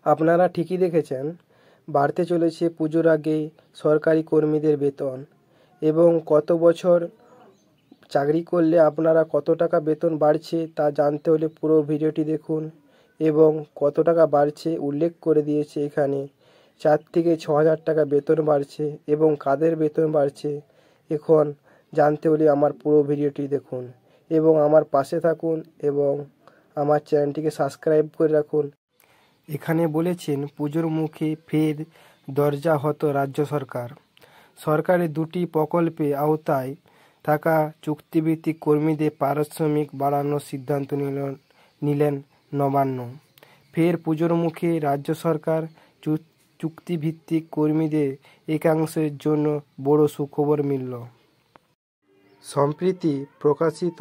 আপনারা ঠিকই দেখেছেন, বাড়তে চলেছে পুজোর আগে সরকারি কর্মীদের বেতন। এবং কত বছর চাকরি করলে আপনারা কত টাকা বেতন বাড়ছে তা জানতে হলে পুরো ভিডিওটি দেখুন। এবং কত টাকা বাড়ছে উল্লেখ করে দিয়েছে এখানে। 4 থেকে 6,000 টাকা বেতন বাড়ছে। এবং কাদের বেতন বাড়ছে এখন জানতে হলে আমার পুরো ভিডিওটি দেখুন এবং আমার পাশে থাকুন এবং আমার চ্যানেলটিকে সাবস্ক্রাইব করে রাখুন। এখানে বলেছেন পুজোর মুখে ফের দরজা হতো রাজ্য সরকার। সরকারের 2টি প্রকল্পে আওতায় থাকা চুক্তিভিত্তিক কর্মীদের পারিশ্রমিক বাড়ানোর সিদ্ধান্ত নিলেন নবান্ন। ফের পুজোর মুখে রাজ্য সরকার চুক্তিভিত্তিক কর্মীদের একাংশের জন্য বড় সুখবর মিলল। সম্প্রতি প্রকাশিত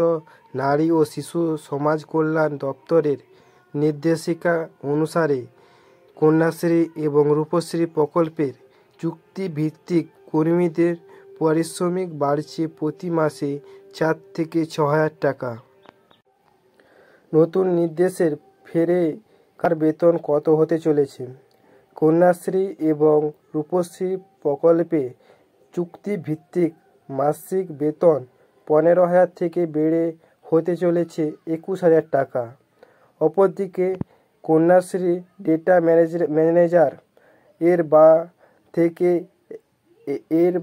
নারী ও শিশু সমাজ কল্যাণ দপ্তরের নির্দেশিকা অনুসারে কন্যাশ্রী এবং রূপশ্রী প্রকল্পের চুক্তিভিত্তিক কর্মীদের পারিশ্রমিক বাড়ছে প্রতি মাসে 4 থেকে 6,000 টাকা। নতুন নির্দেশের ফেরে কার বেতন কত হতে চলেছে? কন্যাশ্রী এবং রূপশ্রী প্রকল্পে চুক্তিভিত্তিক মাসিক বেতন 15,000 থেকে বেড়ে হতে চলেছে 21,000 টাকা। অপরদিকে কন্যাশ্রী ডেটা ম্যানেজার এর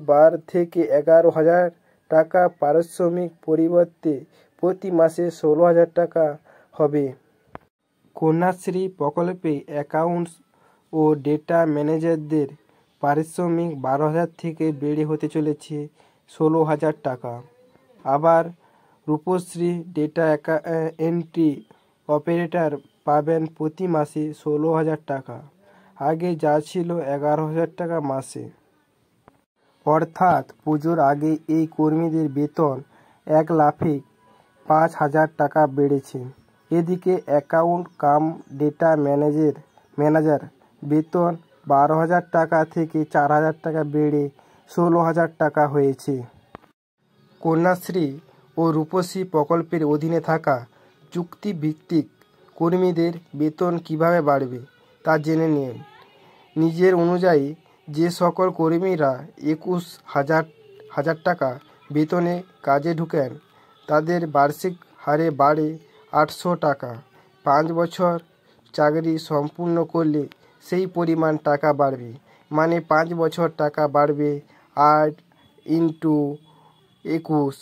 বার থেকে 11,000 টাকা পারিশ্রমিক পরিবর্তে প্রতি মাসে 16,000 টাকা হবে। কন্যাশ্রী প্রকল্পে অ্যাকাউন্টস ও ডেটা ম্যানেজারদের পারিশ্রমিক 12,000 থেকে বেড়ে হতে চলেছে 16,000 টাকা। আবার রূপশ্রী ডেটা এন্ট্রি অপারেটর পাবেন প্রতি মাসে 16,000 টাকা। আগে যা ছিল 11,000 টাকা মাসে। অর্থাৎ পুজোর আগে এই কর্মীদের বেতন 1 লাফে 5,000 টাকা বেড়েছে। এদিকে অ্যাকাউন্ট কাম ডেটা ম্যানেজার বেতন 12,000 টাকা থেকে 4,000 টাকা বেড়ে 16,000 টাকা হয়েছে। কন্যাশ্রী ও রূপশ্রী প্রকল্পের অধীনে থাকা চুক্তিভিত্তিক কর্মীদের বেতন কিভাবে বাড়বে তা জেনে নিন। নিজের অনুযায়ী যে সকল কর্মীরা 21,000 টাকা বেতনে কাজে ঢুকেন তাদের বার্ষিক হারে বাড়ে 800 টাকা। 5 বছর চাকরি সম্পূর্ণ করলে সেই পরিমাণ টাকা বাড়বে, মানে 5 বছর টাকা বাড়বে 8 × 21,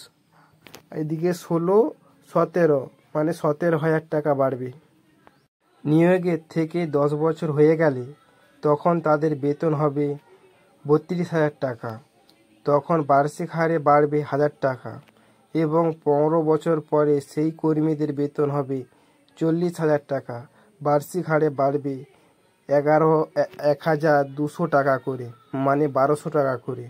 এদিকে 16, 17 মানে 17,000 টাকা বাড়বে। নিয়োগের থেকে 10 বছর হয়ে গেলে তখন তাদের বেতন হবে 32,000 টাকা। তখন বার্ষিক হারে বাড়বে 1,000 টাকা এবং 15 বছর পরে সেই কর্মীদের বেতন হবে 40,000 টাকা। বার্ষিক হারে বাড়বে 1,200 টাকা করে, মানে 1,200 টাকা করে।